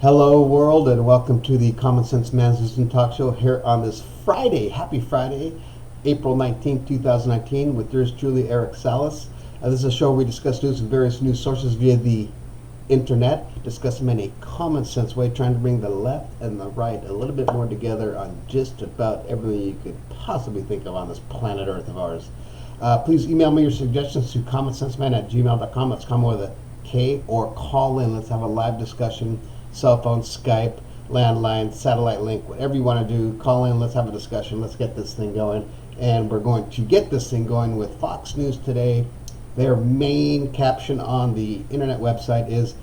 Hello, world, and welcome to the Common Sense Man's Talk Show here on this Friday. Happy Friday, April 19th, 2019, with yours truly, Eric Salas. This is a show where we discuss news from various news sources via the internet, discuss them in a common sense way, trying to bring the left and the right a little bit more together on just about everything you could possibly think of on this planet Earth of ours. Please email me your suggestions to commonsenseman@gmail.com. That's common with a K, or call in. Let's have a live discussion. Cell phone, Skype, landline, satellite link, whatever you want to do, call in, let's have a discussion, let's get this thing going. And we're going to get this thing going with Fox News today. Their main caption on the internet website is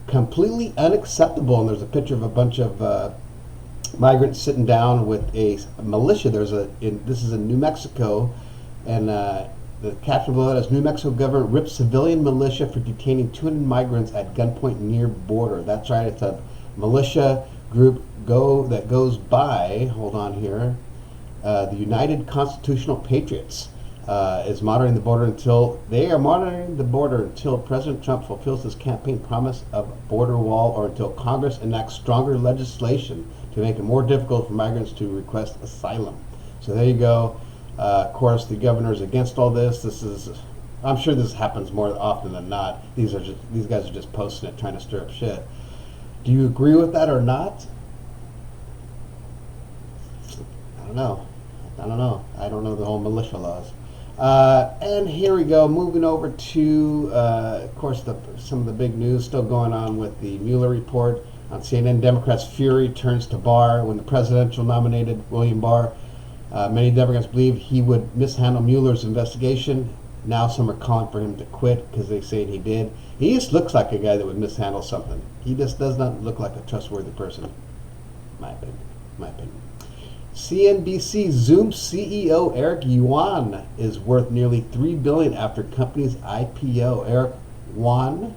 completely unacceptable, and there's a picture of a bunch of migrants sitting down with a militia. This is in New Mexico, and the caption below it is New Mexico government rips civilian militia for detaining 200 migrants at gunpoint near border. That's right, it's a militia group that goes by, hold on here, the United Constitutional Patriots is monitoring the border until President Trump fulfills his campaign promise of border wall, or until Congress enacts stronger legislation to make it more difficult for migrants to request asylum. So there you go. Of course, the governor is against all this. I'm sure this happens more often than not. These guys are just posting it, trying to stir up shit. Do you agree with that or not? I don't know. I don't know the whole militia laws. And here we go. Moving over to, of course, some of the big news still going on with the Mueller report on CNN. Democrats' fury turns to Barr when the presidential nominated William Barr. Many Democrats believe he would mishandle Mueller's investigation. Now some are calling for him to quit because they say he did. He just looks like a guy that would mishandle something. He just does not look like a trustworthy person. My opinion. CNBC Zoom CEO Eric Yuan is worth nearly $3 billion after company's IPO. Eric Yuan,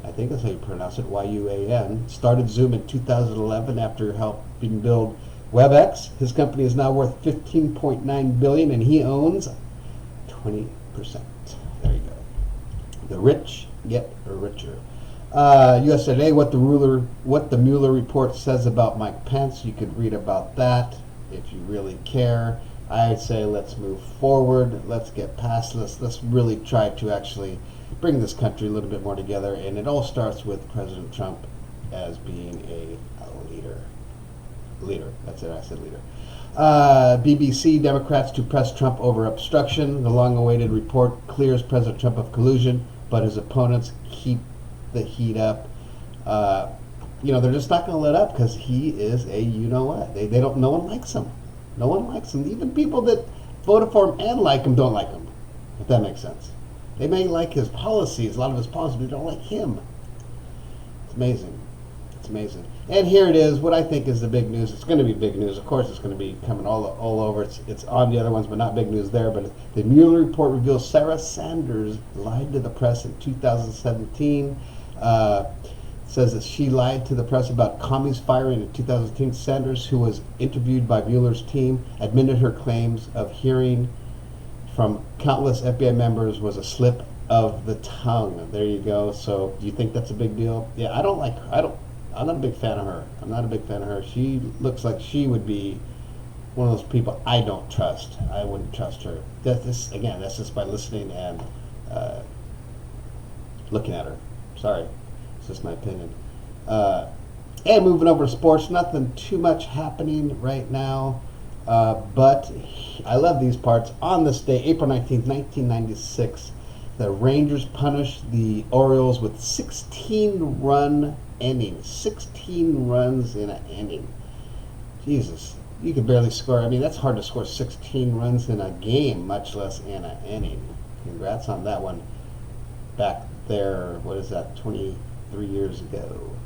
I think that's how you pronounce it, Y-U-A-N, started Zoom in 2011 after helping build WebEx. His company is now worth $15.9 billion, and he owns 20%. There you go. The rich get richer. U.S. Today, what the Mueller report says about Mike Pence. You could read about that if you really care. I'd say let's move forward. Let's get past this. Let's really try to actually bring this country a little bit more together. And it all starts with President Trump as being a leader. That's it, I said leader. BBC, Democrats to press Trump over obstruction. The long-awaited report clears President Trump of collusion, but his opponents keep the heat up. They're just not going to let up because he is a you-know-what. No one likes him. No one likes him. Even people that voted for him and like him don't like him, if that makes sense. They may like his policies, a lot of his policies, but they don't like him. It's amazing. And here it is, what I think is the big news. It's going to be big news. Of course, it's going to be coming all over. It's on the other ones, but not big news there. But the Mueller report reveals Sarah Sanders lied to the press in 2017. Says that she lied to the press about commies firing in 2017. Sanders, who was interviewed by Mueller's team, admitted her claims of hearing from countless FBI members was a slip of the tongue. There you go. So, do you think that's a big deal? Yeah, I'm not a big fan of her. She looks like she would be one of those people I don't trust. I wouldn't trust her. That's just by listening and looking at her. Sorry, it's just my opinion. And moving over to sports, nothing too much happening right now. But I love these parts. On this day, April 19th, 1996, the Rangers punished the Orioles with 16-run inning. 16 runs in an inning. Jesus, you could barely score. I mean, that's hard to score 16 runs in a game, much less in an inning. Congrats on that one. Back there, 23 years ago.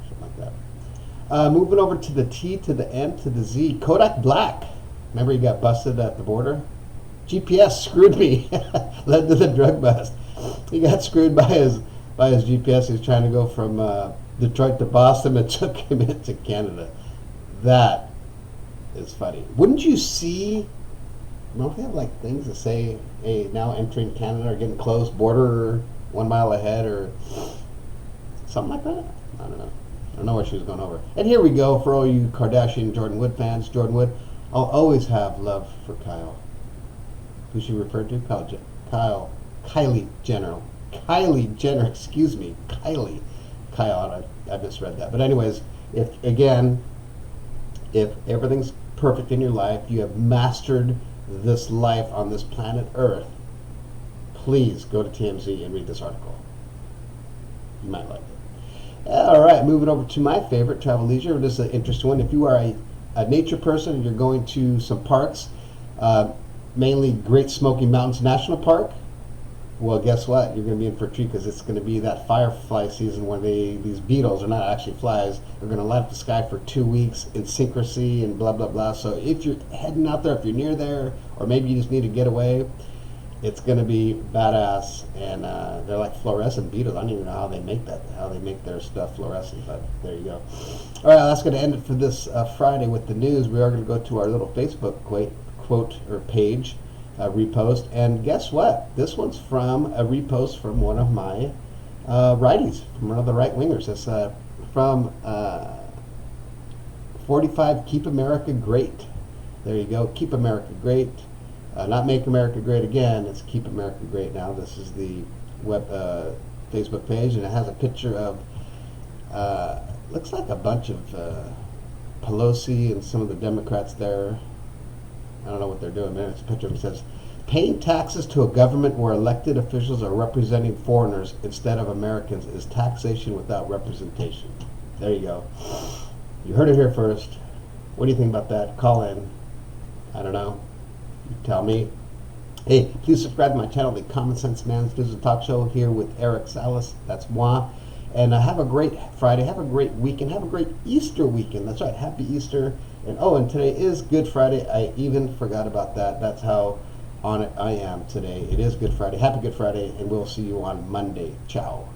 Something like that. Moving over to the T, to the N, to the Z. Kodak Black. Remember he got busted at the border? GPS screwed me. Led to the drug bust. He got screwed by his GPS. He was trying to go from Detroit to Boston. It took him into Canada. That is funny. Wouldn't you see? Don't they have like things that say, "Hey, now entering Canada or getting close, border 1 mile ahead," or Something like that? I don't know. I don't know where she was going over. And here we go for all you Kardashian Jordan Wood fans. Jordan Wood, I'll always have love for Kyle. Who she referred to? Kylie Jenner. Kylie Jenner, excuse me. Kyle, I misread that. But anyways, if everything's perfect in your life, you have mastered this life on this planet Earth, please go to TMZ and read this article. You might like it. All right, moving over to my favorite, Travel Leisure. This is an interesting one. If you are a nature person and you're going to some parks, mainly Great Smoky Mountains National Park, well, guess what? You're going to be in for a treat because it's going to be that firefly season where these beetles are not actually flies. They're going to light up the sky for 2 weeks in syncrasy and blah, blah, blah. So if you're heading out there, if you're near there, or maybe you just need to get away, it's going to be badass. And they're like fluorescent beetles. I don't even know how they make their stuff fluorescent, but there you go. All right, that's going to end it for this Friday with the news. We are going to go to our little Facebook quote or page. Repost, and guess what? This one's from a repost from one of my righties, from one of the right wingers. It's from 45 Keep America Great. There you go, Keep America Great. Not Make America Great Again, it's Keep America Great now. This is the web Facebook page, and it has a picture of looks like a bunch of Pelosi and some of the Democrats there. I don't know what they're doing there. It's a picture that says, paying taxes to a government where elected officials are representing foreigners instead of Americans is taxation without representation. There you go. You heard it here first. What do you think about that? Call in. I don't know. You tell me. Hey, please subscribe to my channel, the Common Sense Man's Digital Talk Show, here with Eric Salas. That's moi. And have a great Friday. Have a great weekend. Have a great Easter weekend. That's right. Happy Easter. And today is Good Friday. I even forgot about that. That's how on it I am today. It is Good Friday. Happy Good Friday, and we'll see you on Monday. Ciao.